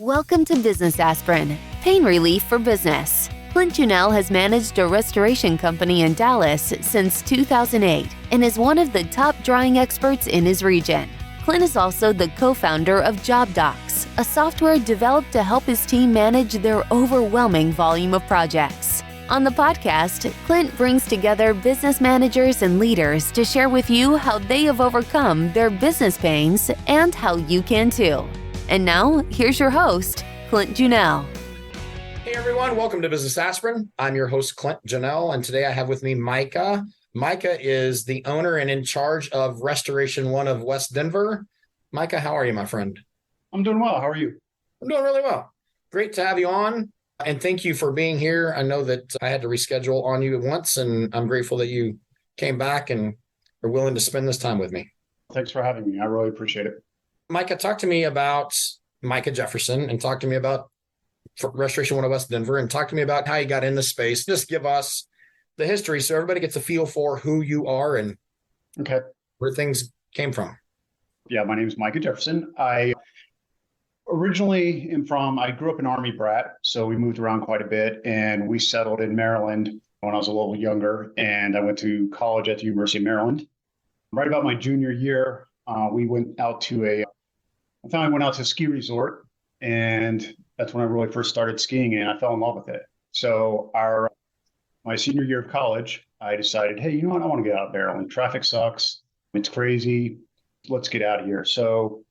Welcome to Business Aspirin, pain relief for business. Clint has managed a restoration company in Dallas since 2008 and is one of the top drawing experts in his region. Clint is also the co-founder of JobDocs, a software developed to help his team manage their overwhelming volume of projects. On the podcast, Clint brings together business managers and leaders to share with you how they have overcome their business pains and how you can too. And now, here's your host, Clint Junell. Hey everyone, welcome to Business Aspirin. I'm your host, Clint Junell, and today I have with me Micah. Micah is the owner and in charge of Restoration1 of West Denver. Micah, how are you, my friend? I'm doing well. How are you? I'm doing really well. Great to have you on, and thank you for being here. I know that I had to reschedule on you once, and I'm grateful that you came back and are willing to spend this time with me. Thanks for having me. I really appreciate it. Micah, talk to me about Micah Jefferson and talk to me about Restoration1 of West Denver and talk to me about how you got in the space. Just give us the history so everybody gets a feel for who you are and where things came from. Yeah, my name is Micah Jefferson. I originally I grew up an Army brat, so we moved around quite a bit, and we settled in Maryland when I was a little younger, and I went to college at the University of Maryland. Right about my junior year, we went out to a ski resort, and that's when I really first started skiing, and I fell in love with it. So my senior year of college, I decided, hey, you know what? I want to get out of Maryland. Traffic sucks. It's crazy. Let's get out of here. So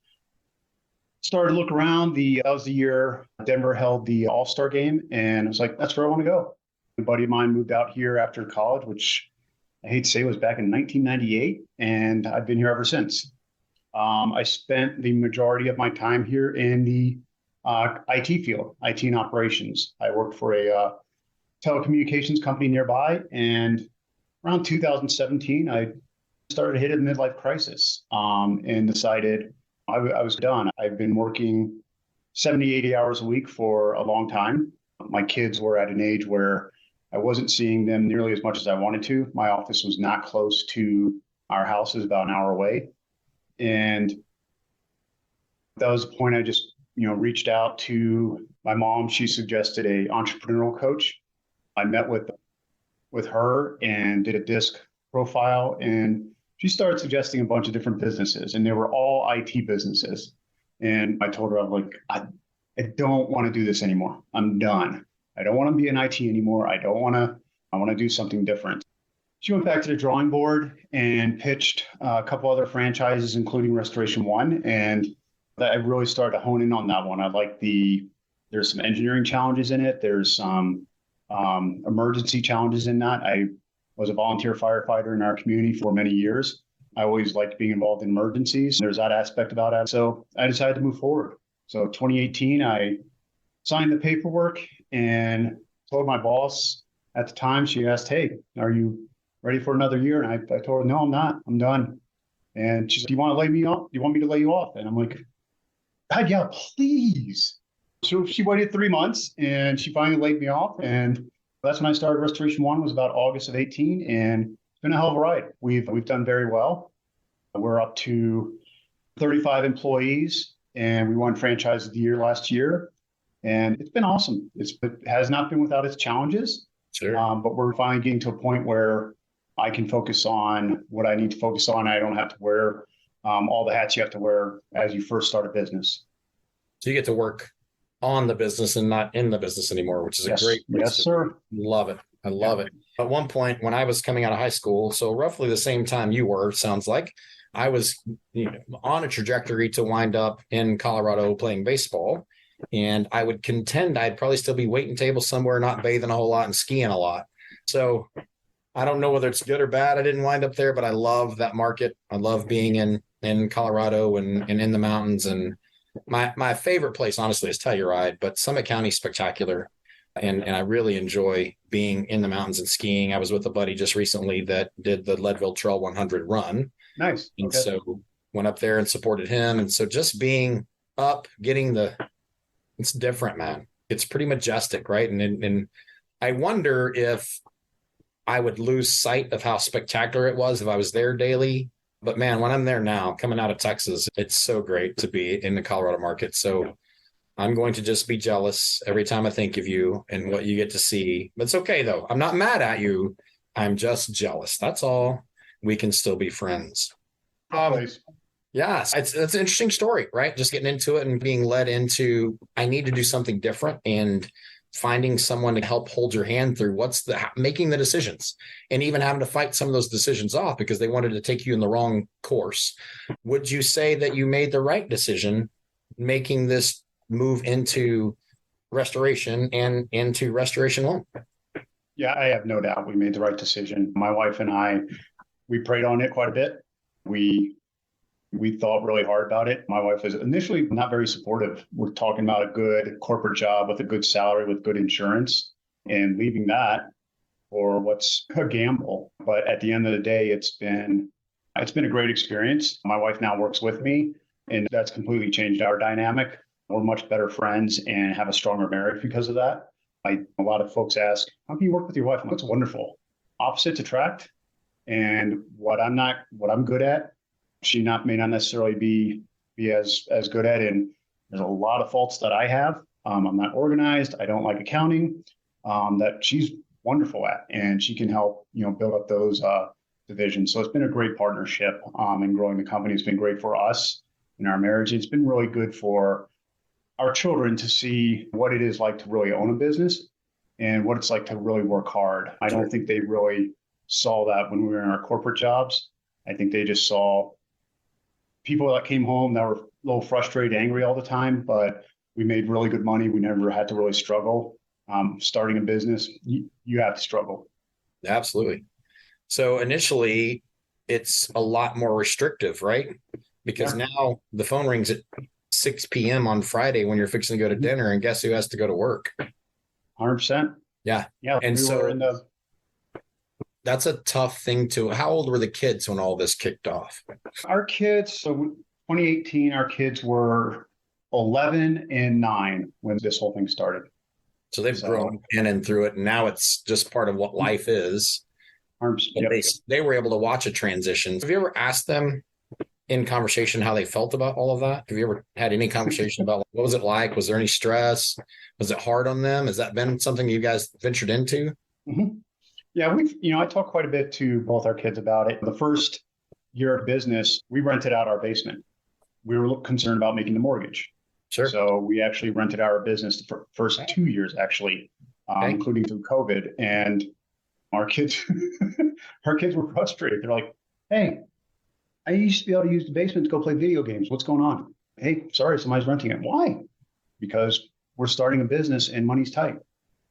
started to look around. That was the year Denver held the All-Star game, and I was like, that's where I want to go. A buddy of mine moved out here after college, which I hate to say was back in 1998, and I've been here ever since. I spent the majority of my time here in the IT field, IT and operations. I worked for a telecommunications company nearby, and around 2017, I started to hit a midlife crisis and decided I was done. I've been working 70, 80 hours a week for a long time. My kids were at an age where I wasn't seeing them nearly as much as I wanted to. My office was not close to our house. It was about an hour away. And that was the point I just, reached out to my mom. She suggested a entrepreneurial coach. I met with her and did a DISC profile, and she started suggesting a bunch of different businesses, and they were all IT businesses. And I told her, I'm like, I don't want to do this anymore. I'm done. I don't want to be in IT anymore. I want to do something different. She went back to the drawing board and pitched a couple other franchises, including Restoration1. And I really started to hone in on that one. There's some engineering challenges in it. There's some emergency challenges in that. I was a volunteer firefighter in our community for many years. I always liked being involved in emergencies. There's that aspect about it. So I decided to move forward. So 2018, I signed the paperwork and told my boss at the time. She asked, hey, are you ready for another year? And I told her, no, I'm not. I'm done. And she said, do you want to lay me off? Do you want me to lay you off? And I'm like, God, yeah, please. So she waited 3 months and she finally laid me off. And that's when I started Restoration1. Was about August of 18. And it's been a hell of a ride. We've done very well. We're up to 35 employees, and we won Franchise of the Year last year. And it's been awesome. It has not been without its challenges. Sure. But we're finally getting to a point where I can focus on what I need to focus on. I don't have to wear all the hats you have to wear as you first start a business. So you get to work on the business and not in the business anymore, which is a great place. Yes, sir. Love it. I love it. At one point when I was coming out of high school, so roughly the same time you were, sounds like, I was on a trajectory to wind up in Colorado playing baseball. And I would contend I'd probably still be waiting tables somewhere, not bathing a whole lot and skiing a lot. So I don't know whether it's good or bad. I didn't wind up there, but I love that market. I love being in Colorado and in the mountains. And my favorite place, honestly, is Telluride, but Summit County is spectacular. And I really enjoy being in the mountains and skiing. I was with a buddy just recently that did the Leadville Trail 100 run. Nice. And so went up there and supported him. And so just being up, it's different, man. It's pretty majestic, right? And I wonder if I would lose sight of how spectacular it was if I was there daily. But man, when I'm there now, coming out of Texas, it's so great to be in the Colorado market. So I'm going to just be jealous every time I think of you and what you get to see. But it's okay, though. I'm not mad at you. I'm just jealous. That's all. We can still be friends. Yeah, it's an interesting story, right? Just getting into it and being led into, I need to do something different, and finding someone to help hold your hand through making the decisions, and even having to fight some of those decisions off because they wanted to take you in the wrong course. Would you say that you made the right decision making this move into restoration and into Restoration1? Yeah, I have no doubt we made the right decision. My wife and I, we prayed on it quite a bit. We thought really hard about it. My wife was initially not very supportive. We're talking about a good corporate job with a good salary, with good insurance, and leaving that for what's a gamble. But at the end of the day, it's been a great experience. My wife now works with me, and that's completely changed our dynamic. We're much better friends and have a stronger marriage because of that. A lot of folks ask, how can you work with your wife? That's wonderful. Opposites attract. And what I'm good at, she may not necessarily be as good at. And there's a lot of faults that I have. I'm not organized. I don't like accounting, that she's wonderful at, and she can help, build up those divisions. So it's been a great partnership, and growing the company has been great for us in our marriage. It's been really good for our children to see what it is like to really own a business and what it's like to really work hard. I don't think they really saw that when we were in our corporate jobs. I think they just saw people that came home that were a little frustrated, angry all the time, but we made really good money. We never had to really struggle. Starting a business, you have to struggle. Absolutely. So initially, it's a lot more restrictive, right? Because now the phone rings at 6 p.m. on Friday when you're fixing to go to dinner, and guess who has to go to work? 100%. Yeah. Yeah. And that's a tough thing how old were the kids when all this kicked off? Our kids, so 2018, our kids were 11 and 9 when this whole thing started. So they've grown in and through it, and now it's just part of what life is. Yep. They were able to watch a transition. Have you ever asked them in conversation how they felt about all of that? Have you ever had any conversation about what was it like? Was there any stress? Was it hard on them? Has that been something you guys ventured into? Mm-hmm. Yeah, I talk quite a bit to both our kids about it. The first year of business, we rented out our basement. We were concerned about making the mortgage. Sure. So we actually rented our business the first 2 years, actually, including through COVID. And our kids, were frustrated. They're like, "Hey, I used to be able to use the basement to go play video games. What's going on? Hey, sorry, somebody's renting it. Why? Because we're starting a business and money's tight."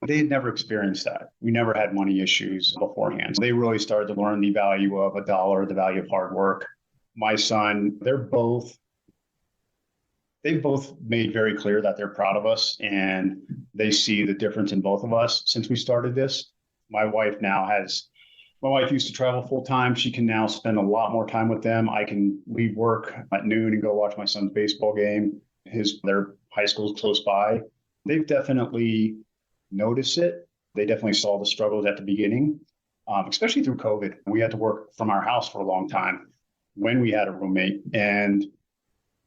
They had never experienced that. We never had money issues beforehand. So they really started to learn the value of a dollar, the value of hard work. My son, they've both made very clear that they're proud of us, and they see the difference in both of us since we started this. My wife used to travel full time. She can now spend a lot more time with them. I can leave work at noon and go watch my son's baseball game. Their high school's close by. They've definitely noticed it. They definitely saw the struggles at the beginning, especially through COVID. We had to work from our house for a long time when we had a roommate. And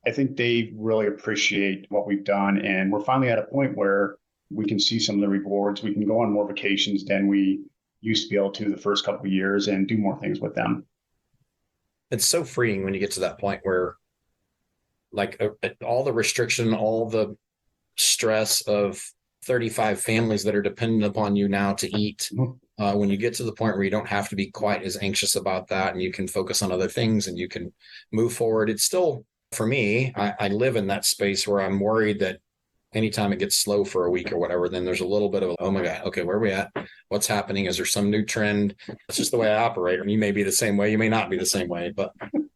I think they really appreciate what we've done. And we're finally at a point where we can see some of the rewards. We can go on more vacations than we used to be able to the first couple of years and do more things with them. It's so freeing when you get to that point where all the restriction, all the stress of 35 families that are dependent upon you now to eat. When you get to the point where you don't have to be quite as anxious about that, and you can focus on other things and you can move forward. It's still, for me, I live in that space where I'm worried that anytime it gets slow for a week or whatever, then there's a little bit of, oh my God, okay, where are we at? What's happening? Is there some new trend? It's just the way I operate. You may be the same way. You may not be the same way, but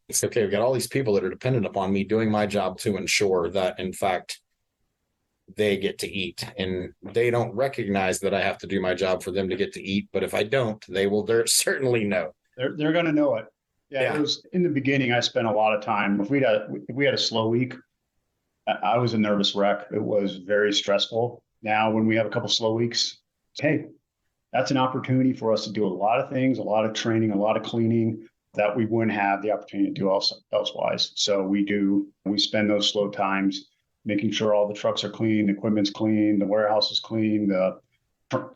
it's okay. We've got all these people that are dependent upon me doing my job to ensure that, in fact, they get to eat, and they don't recognize that I have to do my job for them to get to eat. But if I don't, they'll certainly know. They're going to know it. Yeah. It was in the beginning. I spent a lot of time. If we had a slow week, I was a nervous wreck. It was very stressful. Now, when we have a couple slow weeks, hey, that's an opportunity for us to do a lot of things, a lot of training, a lot of cleaning that we wouldn't have the opportunity to do elsewise. So we spend those slow times making sure all the trucks are clean, the equipment's clean, the warehouse is clean, the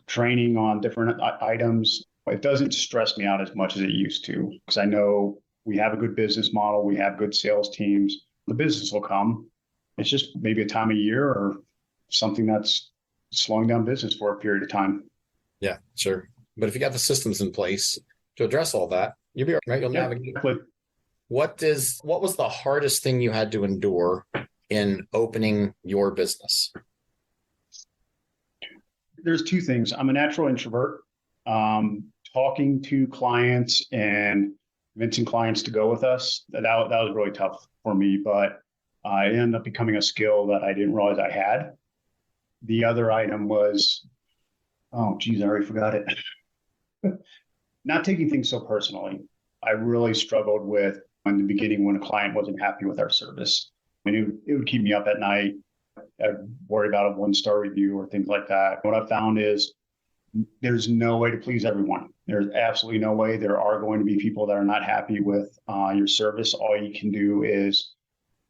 training on different items. It doesn't stress me out as much as it used to, because I know we have a good business model. We have good sales teams. The business will come. It's just maybe a time of year or something that's slowing down business for a period of time. Yeah, sure. But if you got the systems in place to address all that, you'll be all right. You'll navigate. Exactly. What was the hardest thing you had to endure in opening your business? There's two things. I'm a natural introvert. Talking to clients and convincing clients to go with us, that was really tough for me, but it ended up becoming a skill that I didn't realize I had. The other item was, oh, geez, I already forgot it. Not taking things so personally. I really struggled with in the beginning when a client wasn't happy with our service. I mean, it would keep me up at night. I'd worry about a 1-star review or things like that. What I found is there's no way to please everyone. There's absolutely no way. There are going to be people that are not happy with your service. All you can do is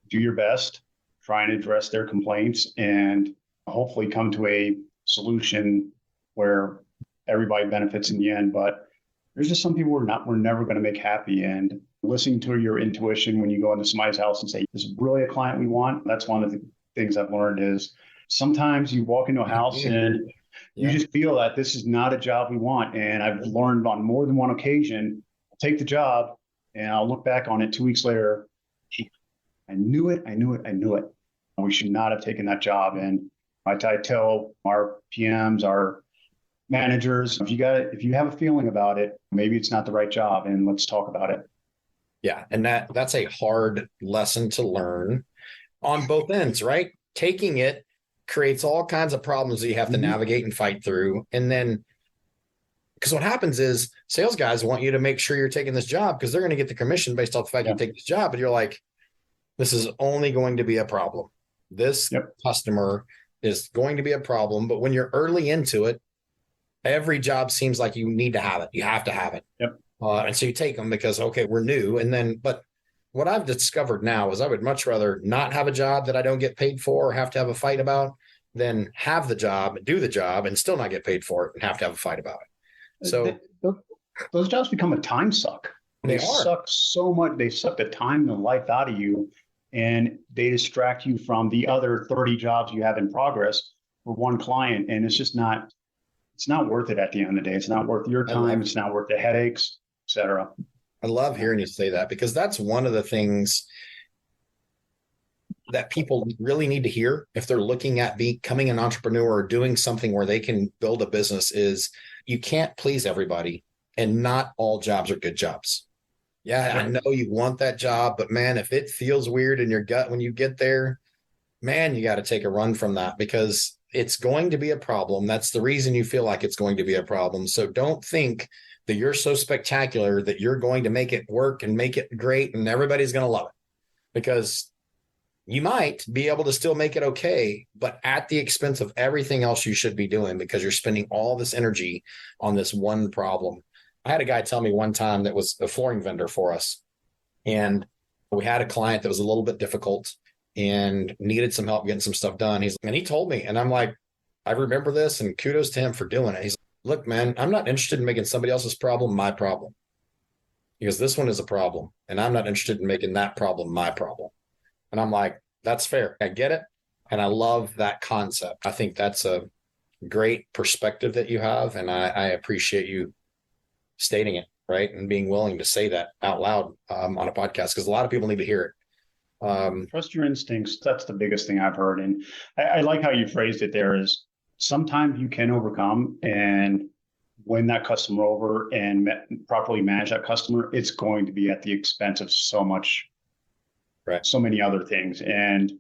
do your best, try and address their complaints, and hopefully come to a solution where everybody benefits in the end. But there's just some people we're never going to make happy. And listening to your intuition when you go into somebody's house and say, this is really a client we want. That's one of the things I've learned is sometimes you walk into a house and you just feel that this is not a job we want. And I've learned on more than one occasion, I'll take the job and I'll look back on it 2 weeks later. I knew it. We should not have taken that job. And I tell our PMs, our managers, if you have a feeling about it, maybe it's not the right job, and let's talk about it. Yeah. And that's a hard lesson to learn on both ends, right? Taking it creates all kinds of problems that you have to navigate and fight through. And then, because what happens is sales guys want you to make sure you're taking this job because they're going to get the commission based off the fact you take this job. But you're like, this is only going to be a problem. This customer is going to be a problem. But when you're early into it, every job seems like you need to have it. You have to have it. Yep. And so you take them because, okay, we're new. And then, but what I've discovered now is I would much rather not have a job that I don't get paid for or have to have a fight about than have the job, do the job, and still not get paid for it and have to have a fight about it. So those jobs become a time suck. They suck so much. They suck the time and the life out of you, and they distract you from the other 30 jobs you have in progress for one client. And it's just not, it's not worth it at the end of the day. It's not worth your time. It's not worth the headaches, et cetera. I love hearing you say that, because that's one of the things that people really need to hear if they're looking at becoming an entrepreneur or doing something where they can build a business is you can't please everybody, and not all jobs are good jobs. Yeah, I know you want that job, but man, if it feels weird in your gut when you get there, man, you got to take a run from that, because it's going to be a problem. That's the reason you feel like it's going to be a problem. So don't think that you're so spectacular that you're going to make it work and make it great and everybody's going to love it, because you might be able to still make it okay, but at the expense of everything else you should be doing, because you're spending all this energy on this one problem. I had a guy tell me one time that was a flooring vendor for us, and we had a client that was a little bit difficult and needed some help getting some stuff done. And he told me, and I'm like, I remember this, and kudos to him for doing it. He's like, look, man, I'm not interested in making somebody else's problem my problem, because this one is a problem, and I'm not interested in making that problem my problem. And I'm like, that's fair. I get it. And I love that concept. I think that's a great perspective that you have. And I appreciate you stating it, right? And being willing to say that out loud on a podcast, because a lot of people need to hear it. Trust your instincts. That's the biggest thing I've heard. And I like how you phrased it there is sometimes you can overcome and win that customer over and properly manage that customer. It's going to be at the expense of so much, right? So many other things. And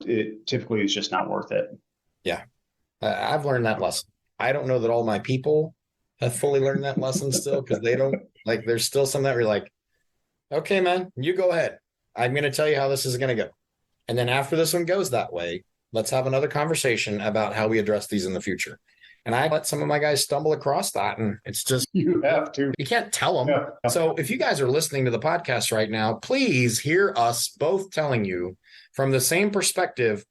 it typically is just not worth it. Yeah. I've learned that lesson. I don't know that all my people have fully learned that lesson still, because they don't, like, there's still some that we're like, okay, man, you go ahead. I'm going to tell you how this is going to go. And then after this one goes that way, let's have another conversation about how we address these in the future. And I let some of my guys stumble across that. And it's just, you have to, you can't tell them. Yeah. So if you guys are listening to the podcast right now, please hear us both telling you from the same perspective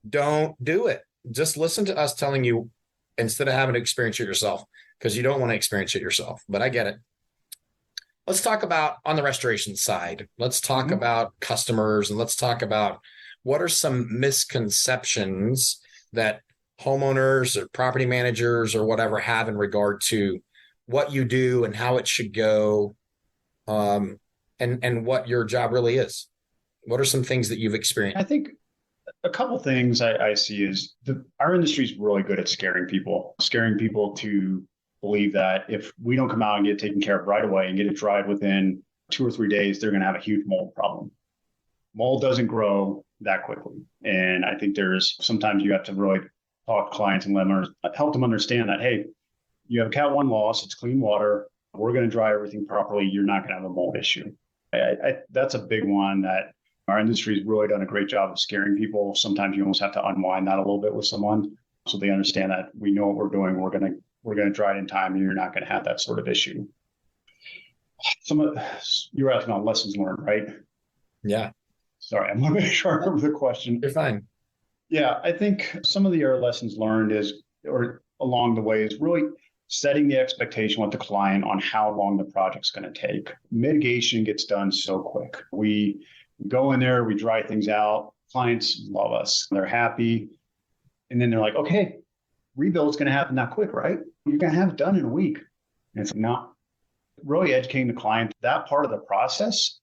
Don't do it. Just listen to us telling you instead of having to experience it yourself, because you don't want to experience it yourself. But I get it. Let's talk about on the restoration side. Let's talk about customers, and let's talk about what are some misconceptions that homeowners or property managers or whatever have in regard to what you do and how it should go, and what your job really is. What are some things that you've experienced? I think a couple things I see is our industry is really good at scaring people to believe that if we don't come out and get taken care of right away and get it dried within 2 or 3 days, they're going to have a huge mold problem. Mold doesn't grow that quickly. And I think sometimes you have to really talk to clients and help them understand that, hey, you have a Cat 1 loss, it's clean water, we're going to dry everything properly, you're not going to have a mold issue. That's a big one that our industry has really done a great job of scaring people. Sometimes you almost have to unwind that a little bit with someone so they understand that we know what we're doing. We're going to dry it in time, and you're not going to have that sort of issue. You were asking on lessons learned, right? Yeah. Sorry, I'm going to make sure I remember the question. You're fine. Yeah, I think some of the lessons learned or along the way is really setting the expectation with the client on how long the project's going to take. Mitigation gets done so quick. We go in there, we dry things out. Clients love us. They're happy. And then they're like, okay, rebuild's going to happen that quick, right? You're going to have it done in a week. And it's not really educating the client. That part of the process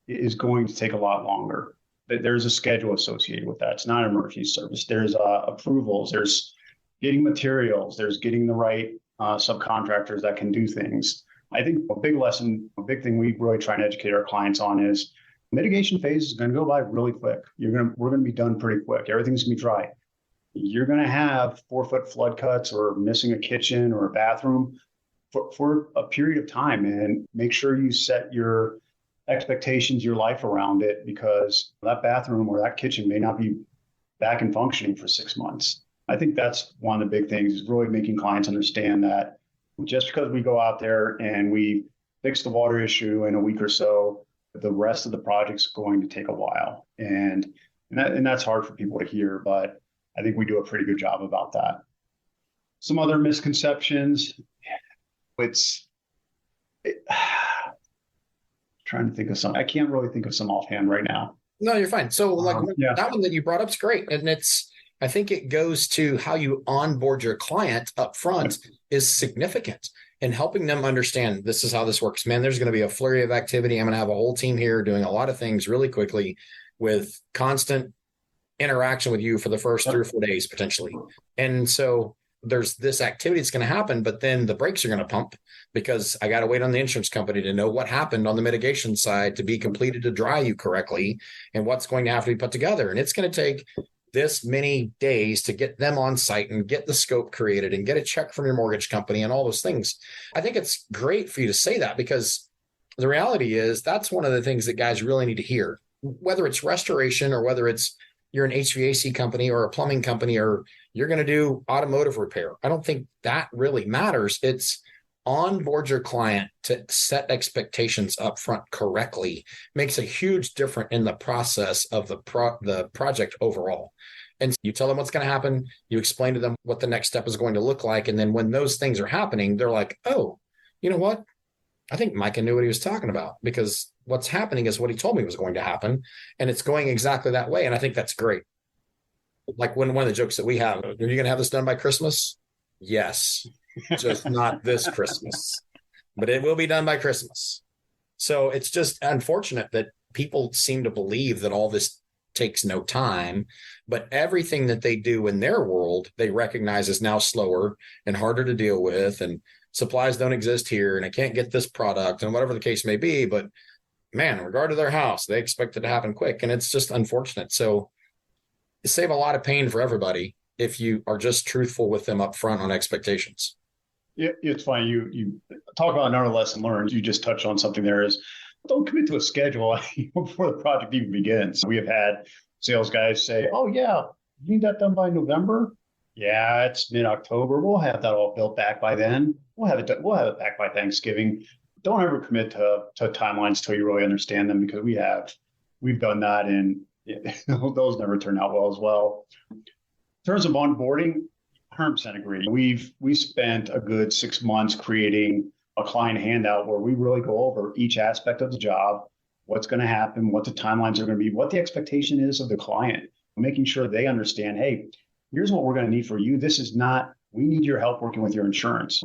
is going to take a lot longer. There's a schedule associated with that. It's not an emergency service. There's approvals. There's getting materials. There's getting the right subcontractors that can do things. I think a big thing we really try and educate our clients on is mitigation phase is going to go by really quick. We're going to be done pretty quick. Everything's going to be dry. You're going to have 4-foot flood cuts or missing a kitchen or a bathroom for a period of time, and make sure you set your expectations, your life around it, because that bathroom or that kitchen may not be back and functioning for 6 months. I think that's one of the big things, is really making clients understand that just because we go out there and we fix the water issue in a week or so, the rest of the project's going to take a while. And that's hard for people to hear, but I think we do a pretty good job about that. Some other misconceptions. Trying to think of some. I can't really think of some offhand right now. No, you're fine. So that one that you brought up is great. And I think it goes to how you onboard your client up front is significant in helping them understand this is how this works. Man, there's going to be a flurry of activity. I'm going to have a whole team here doing a lot of things really quickly with constant interaction with you for the first 3 or 4 days, potentially. And so there's this activity that's going to happen, but then the brakes are going to pump because I got to wait on the insurance company to know what happened on the mitigation side to be completed to dry you correctly and what's going to have to be put together. And it's going to take this many days to get them on site and get the scope created and get a check from your mortgage company and all those things. I think it's great for you to say that, because the reality is that's one of the things that guys really need to hear, whether it's restoration or whether it's you're an HVAC company or a plumbing company or you're going to do automotive repair. I don't think that really matters. It's onboard your client to set expectations up front correctly makes a huge difference in the process of the project overall. And you tell them what's going to happen. You explain to them what the next step is going to look like. And then when those things are happening, they're like, oh, you know what? I think Micah knew what he was talking about, because what's happening is what he told me was going to happen. And it's going exactly that way. And I think that's great. Like one of the jokes that we have, are you going to have this done by Christmas? Yes, just not this Christmas, but it will be done by Christmas. So it's just unfortunate that people seem to believe that all this takes no time, but everything that they do in their world, they recognize is now slower and harder to deal with. And supplies don't exist here, and I can't get this product, and whatever the case may be. But man, in regard to their house, they expect it to happen quick, and it's just unfortunate. So you save a lot of pain for everybody if you are just truthful with them up front on expectations. Yeah, it's funny. You talk about another lesson learned. You just touched on something there is don't commit to a schedule before the project even begins. We have had sales guys say, oh yeah, you need that done by November? Yeah, it's mid-October. We'll have that all built back by then. We'll have it back by Thanksgiving. Don't ever commit to timelines till you really understand them, because we've done that, and Yeah, those never turn out well as well. In terms of onboarding, 100% agree. We spent a good 6 months creating a client handout where we really go over each aspect of the job, what's going to happen, what the timelines are going to be, what the expectation is of the client, making sure they understand, hey, here's what we're going to need for you. This is not, we need your help working with your insurance.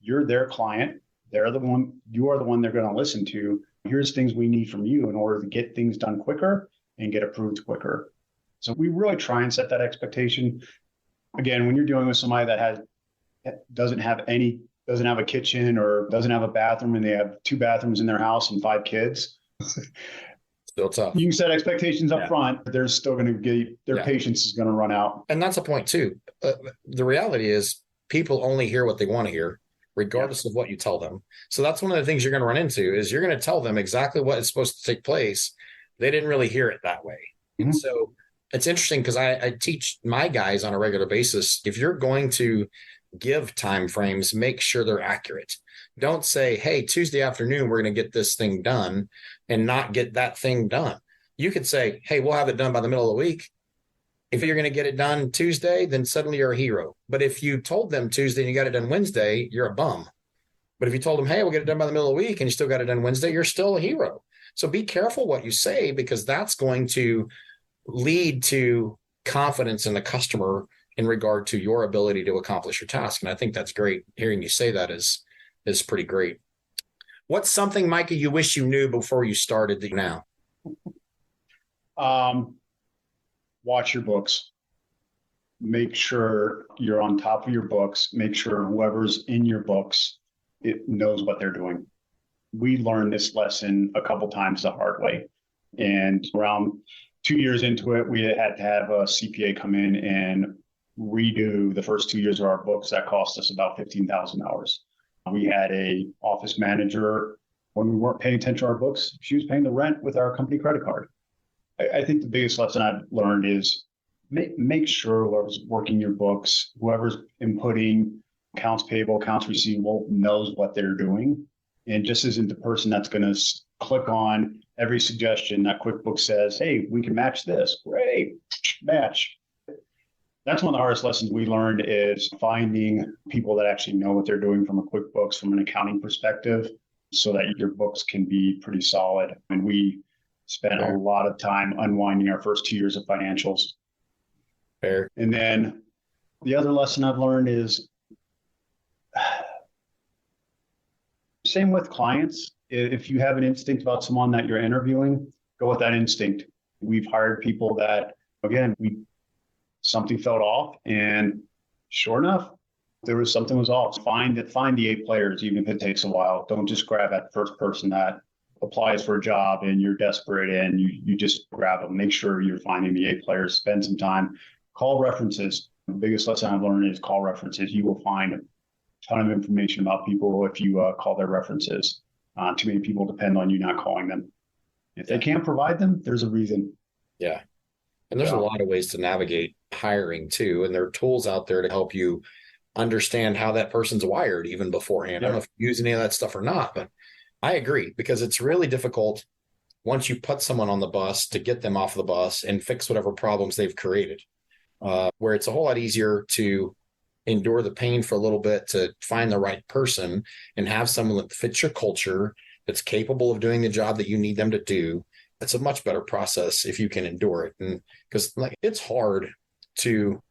You're their client. You are the one they're going to listen to. Here's things we need from you in order to get things done quicker and get approved quicker. So we really try and set that expectation. Again, when you're dealing with somebody that doesn't have a kitchen or doesn't have a bathroom, and they have 2 bathrooms in their house and 5 kids, still tough. You can set expectations up front, but they're still going to get their patience is going to run out. And that's a point too. The reality is people only hear what they want to hear, regardless of what you tell them. So that's one of the things you're going to run into is you're going to tell them exactly what is supposed to take place. They didn't really hear it that way. Mm-hmm. And so it's interesting because I teach my guys on a regular basis. If you're going to give time frames, make sure they're accurate. Don't say, hey, Tuesday afternoon, we're going to get this thing done and not get that thing done. You could say, hey, we'll have it done by the middle of the week. If you're going to get it done Tuesday, then suddenly you're a hero. But if you told them Tuesday and you got it done Wednesday, you're a bum. But if you told them, hey, we'll get it done by the middle of the week and you still got it done Wednesday, you're still a hero. So be careful what you say, because that's going to lead to confidence in the customer in regard to your ability to accomplish your task. And I think that's great. Hearing you say that is pretty great. What's something, Micah, you wish you knew before you started that you now? Watch your books. Make sure you're on top of your books. Make sure whoever's in your books, it knows what they're doing. We learned this lesson a couple times the hard way. And around 2 years into it, we had to have a CPA come in and redo the first 2 years of our books. That cost us about $15,000. We had a office manager, when we weren't paying attention to our books, she was paying the rent with our company credit card. I think the biggest lesson I've learned is make sure whoever's working your books, whoever's inputting accounts payable, accounts receivable, knows what they're doing, and just isn't the person that's going to click on every suggestion that QuickBooks says, hey, we can match this. Great, match. That's one of the hardest lessons we learned, is finding people that actually know what they're doing from a QuickBooks, from an accounting perspective, so that your books can be pretty solid. And we spent a lot of time unwinding our first 2 years of financials. Fair. And then the other lesson I've learned is same with clients. If you have an instinct about someone that you're interviewing, go with that instinct. We've hired people that, again, something felt off, and sure enough, something was off. Find the A players, even if it takes a while. Don't just grab that first person that applies for a job and you're desperate and you just grab them. Make sure you're finding the A players. Spend some time. Call references. The biggest lesson I've learned is call references. You will find a ton of information about people if you call their references. Too many people depend on you not calling them. If they can't provide them, there's a reason. Yeah. And there's a lot of ways to navigate hiring too. And there are tools out there to help you understand how that person's wired even beforehand. I don't know if you use any of that stuff or not, but I agree, because it's really difficult once you put someone on the bus to get them off the bus and fix whatever problems they've created, where it's a whole lot easier to endure the pain for a little bit to find the right person and have someone that fits your culture, that's capable of doing the job that you need them to do. It's a much better process if you can endure it. And because it's hard to,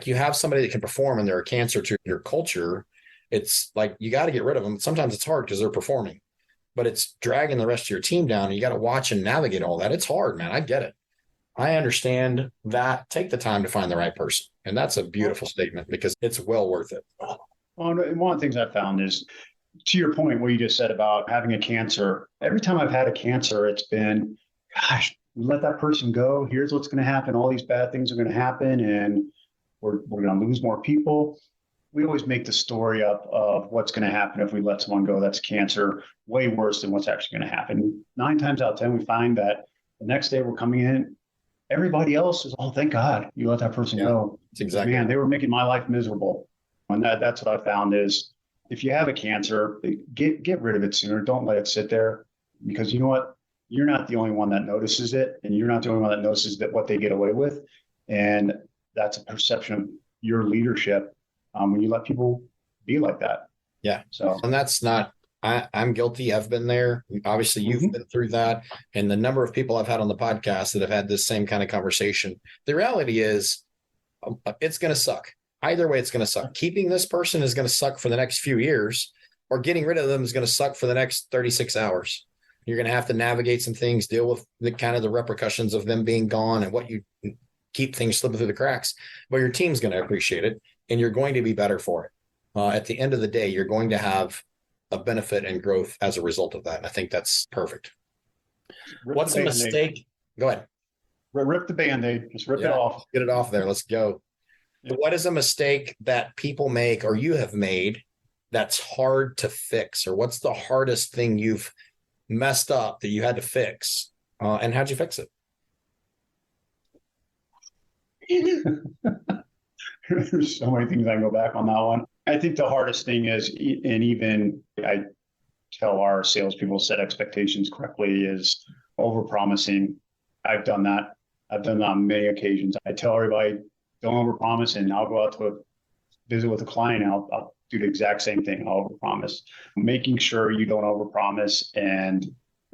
you have somebody that can perform and they're a cancer to your culture. It's like, you got to get rid of them. Sometimes it's hard because they're performing, but it's dragging the rest of your team down. And you got to watch and navigate all that. It's hard, man. I get it. I understand that. Take the time to find the right person. And that's a beautiful statement, because it's well worth it. Well, one of the things I found is, to your point, what you just said about having a cancer, every time I've had a cancer, it's been, gosh, let that person go. Here's what's going to happen. All these bad things are going to happen, and we're going to lose more people. We always make the story up of what's going to happen if we let someone go that's cancer, way worse than what's actually going to happen. 9 times out of 10, we find that the next day we're coming in, everybody else is, oh, thank God you let that person go. Exactly. Man, they were making my life miserable. And that's what I found is, if you have a cancer, get rid of it sooner. Don't let it sit there, because you know what? you're not the only one that notices it, and you're not the only one that notices that what they get away with. And that's a perception of your leadership when you let people be like that. Yeah. So, and that's not, I'm guilty. I've been there. Obviously, you've been through that. And the number of people I've had on the podcast that have had this same kind of conversation. The reality is it's going to suck. Either way, it's going to suck. Keeping this person is going to suck for the next few years, or getting rid of them is going to suck for the next 36 hours. You're going to have to navigate some things, deal with the kind of the repercussions of them being gone and what you keep things slipping through the cracks. But your team's going to appreciate it, and you're going to be better for it. At the end of the day, you're going to have a benefit and growth as a result of that. And I think that's perfect. What's a mistake? Go ahead. Rip the Band-Aid. Just rip it off. Get it off there. Let's go. Yeah. What is a mistake that people make or you have made that's hard to fix? Or what's the hardest thing you've messed up that you had to fix? And how'd you fix it? There's so many things I can go back on that one. I think the hardest thing is, and even I tell our salespeople to set expectations correctly, is overpromising. I've done that. I've done that on many occasions. I tell everybody, don't overpromise, and I'll go out to a visit with a client and I'll do the exact same thing. I'll overpromise. Making sure you don't overpromise, and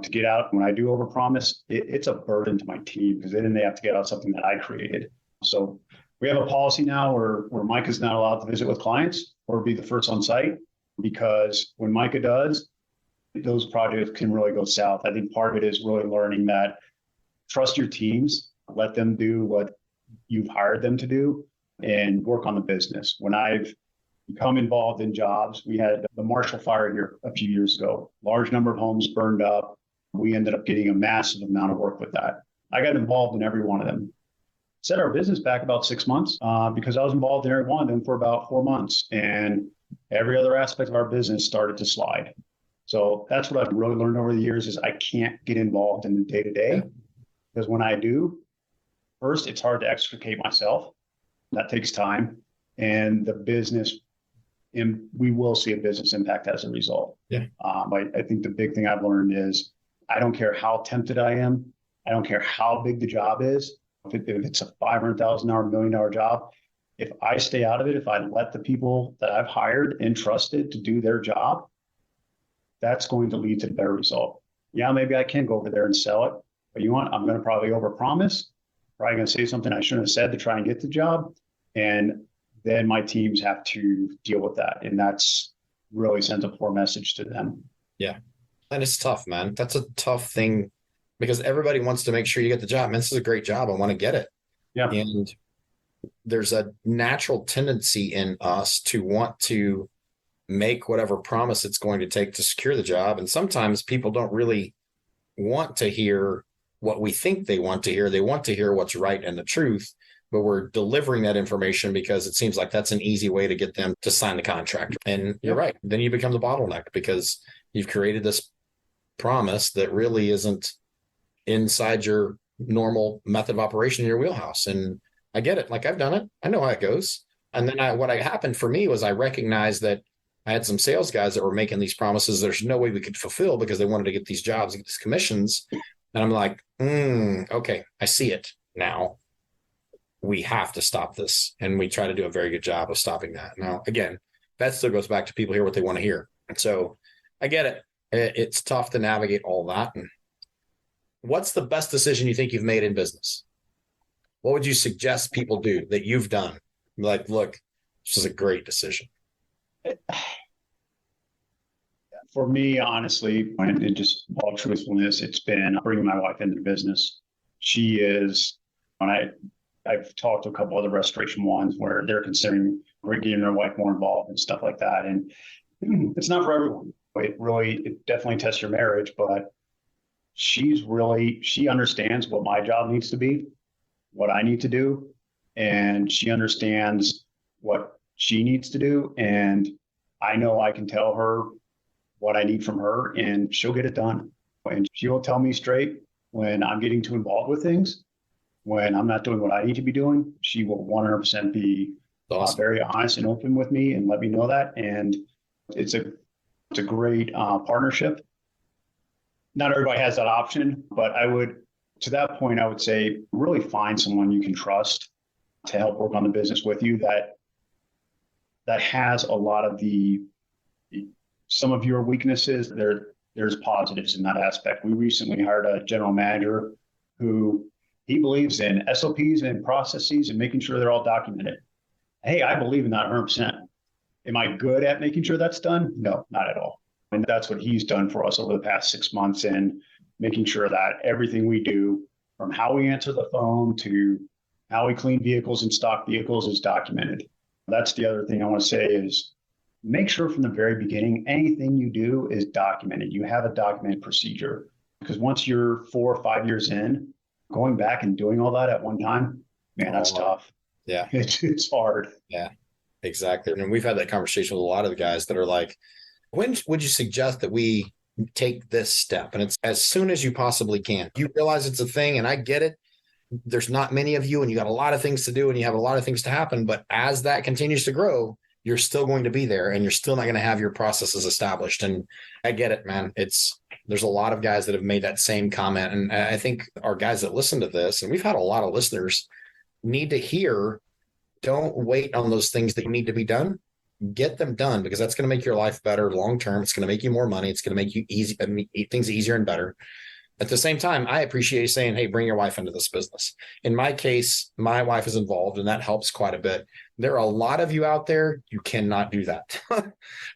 to get out when I do overpromise, it's a burden to my team because then they have to get out something that I created. So we have a policy now where Micah's not allowed to visit with clients or be the first on site, because when Micah does, those projects can really go south. I think part of it is really learning that trust your teams, let them do what you've hired them to do, and work on the business. When I've become involved in jobs, we had the Marshall Fire here a few years ago, large number of homes burned up. We ended up getting a massive amount of work with that. I got involved in every one of them. Set our business back about 6 months because I was involved in every one of them for about 4 months, and every other aspect of our business started to slide. So that's what I've really learned over the years is I can't get involved in the day-to-day, because when I do, first, it's hard to extricate myself. That takes time, and the business, and we will see a business impact as a result. Yeah. I think the big thing I've learned is I don't care how tempted I am. I don't care how big the job is. If it's a $500,000, $1 million job, if I stay out of it, if I let the people that I've hired and trusted to do their job, that's going to lead to a better result. Yeah, maybe I can go over there and sell it, but you know what? I'm going to probably overpromise. Probably going to say something I shouldn't have said to try and get the job. And then my teams have to deal with that. And that's really sends a poor message to them. Yeah. And it's tough, man. That's a tough thing because everybody wants to make sure you get the job. Man, this is a great job. I want to get it. Yeah. And there's a natural tendency in us to want to make whatever promise it's going to take to secure the job. And sometimes people don't really want to hear what we think they want to hear. They want to hear what's right and the truth, but we're delivering that information because it seems like that's an easy way to get them to sign the contract. And you're right. Then you become the bottleneck because you've created this promise that really isn't inside your normal method of operation in your wheelhouse. And I get it. Like I've done it. I know how it goes. And then what happened for me was I recognized that I had some sales guys that were making these promises there's no way we could fulfill because they wanted to get these jobs and get these commissions. And I'm like, okay, I see it now. We have to stop this. And we try to do a very good job of stopping that. Now, again, that still goes back to people hear what they want to hear. And so I get it. It's tough to navigate all that. And what's the best decision you think you've made in business? What would you suggest people do that you've done? Like, look, this is a great decision. For me, honestly, and just all truthfulness, it's been bringing my wife into the business. She is, when I've talked to a couple other Restoration1s where they're considering getting their wife more involved and stuff like that. And it's not for everyone. It definitely tests your marriage, but she understands what my job needs to be, what I need to do, and she understands what she needs to do. And I know I can tell her what I need from her and she'll get it done. And she will tell me straight when I'm getting too involved with things, when I'm not doing what I need to be doing. She will 100% be very honest and open with me and let me know that. And it's a great partnership. not everybody has that option, but to that point, I would say really find someone you can trust to help work on the business with you that has a lot of some of your weaknesses. There's positives in that aspect. We recently hired a general manager who he believes in SOPs and processes and making sure they're all documented. Hey, I believe in that 100%. Am I good at making sure that's done? No, not at all. And that's what he's done for us over the past 6 months, and making sure that everything we do, from how we answer the phone to how we clean vehicles and stock vehicles, is documented. That's the other thing I want to say is make sure from the very beginning, anything you do is documented. You have a documented procedure, because once you're 4 or 5 years in, going back and doing all that at one time, man, that's tough. Yeah. It's hard. Yeah, exactly. And we've had that conversation with a lot of the guys that are like, when would you suggest that we take this step? And it's as soon as you possibly can. You realize it's a thing, and I get it. There's not many of you, and you got a lot of things to do, and you have a lot of things to happen. But as that continues to grow, you're still going to be there, and you're still not going to have your processes established. And I get it, man. There's a lot of guys that have made that same comment. And I think our guys that listen to this, and we've had a lot of listeners, need to hear, don't wait on those things that need to be done. Get them done, because that's going to make your life better long term. It's going to make you more money. It's going to make you things easier and better. At the same time, I appreciate you saying, hey, bring your wife into this business. In my case, my wife is involved, and that helps quite a bit. There are a lot of you out there, you cannot do that,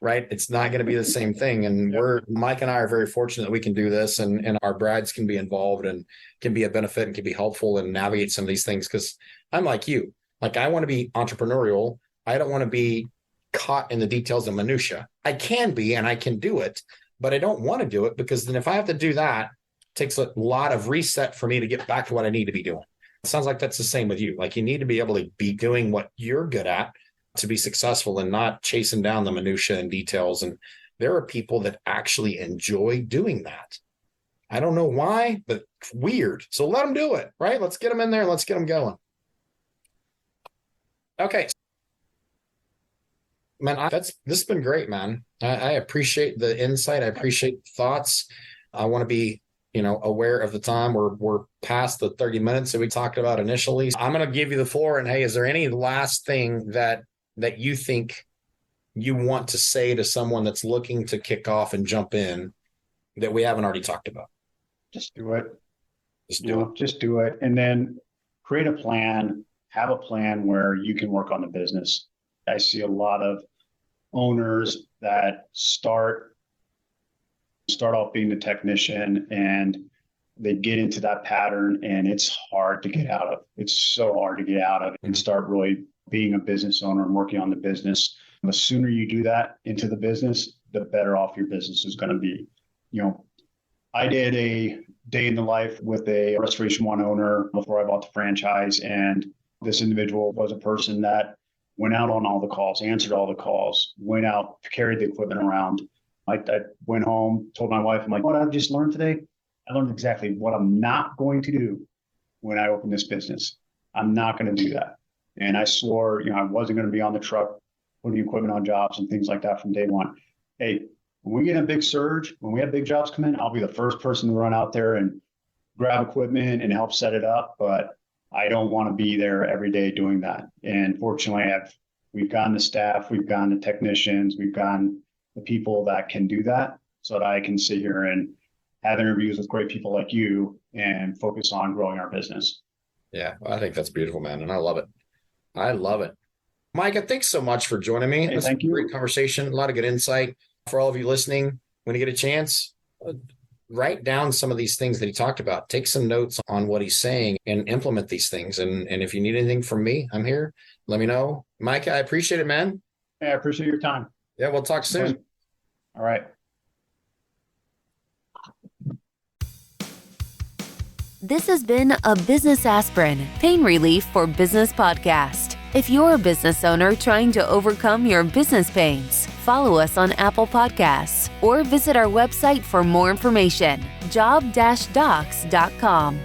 right? It's not going to be the same thing. And Mike and I are very fortunate that we can do this, and our brides can be involved and can be a benefit and can be helpful and navigate some of these things. Because I'm like you, like I want to be entrepreneurial. I don't want to be caught in the details and minutia. I can be, and I can do it, but I don't want to do it, because then if I have to do that, it takes a lot of reset for me to get back to what I need to be doing. It sounds like that's the same with you. Like you need to be able to be doing what you're good at to be successful, and not chasing down the minutia and details. And there are people that actually enjoy doing that. I don't know why, but it's weird. So let them do it, right? Let's get them in there. Let's get them going. Okay. Man, this has been great, man. I appreciate the insight. I appreciate the thoughts. I want to be, aware of the time. We're past the 30 minutes that we talked about initially. I'm going to give you the floor. And hey, is there any last thing that you think you want to say to someone that's looking to kick off and jump in that we haven't already talked about? Just do it. Just do it. And then create a plan. Have a plan where you can work on the business. I see a lot of owners that start off being the technician, and they get into that pattern, and it's hard to get out of. It's so hard to get out of and start really being a business owner and working on the business. The sooner you do that into the business, the better off your business is going to be. I did a day in the life with a Restoration1 owner before I bought the franchise, and this individual was a person that went out on all the calls, answered all the calls, went out, carried the equipment around. I went home, told my wife, I'm like, what I've just learned today? I learned exactly what I'm not going to do when I open this business. I'm not going to do that. And I swore, I wasn't going to be on the truck, putting equipment on jobs and things like that from day one. Hey, when we get a big surge, when we have big jobs come in, I'll be the first person to run out there and grab equipment and help set it up. But I don't want to be there every day doing that. And fortunately, we've gotten the staff, we've gotten the technicians, we've gotten the people that can do that, so that I can sit here and have interviews with great people like you and focus on growing our business. Yeah, I think that's beautiful, man. And I love it. I love it. Micah, thanks so much for joining me. Hey, thank you. Great conversation. A lot of good insight. For all of you listening, when you get a chance, write down some of these things that he talked about. Take some notes on what he's saying and implement these things. And if you need anything from me, I'm here. Let me know. Micah, I appreciate it, man. Hey, I appreciate your time. Yeah, we'll talk soon. All right. This has been a Business Aspirin, Pain Relief for Business podcast. If you're a business owner trying to overcome your business pains, follow us on Apple Podcasts or visit our website for more information, job-docs.com.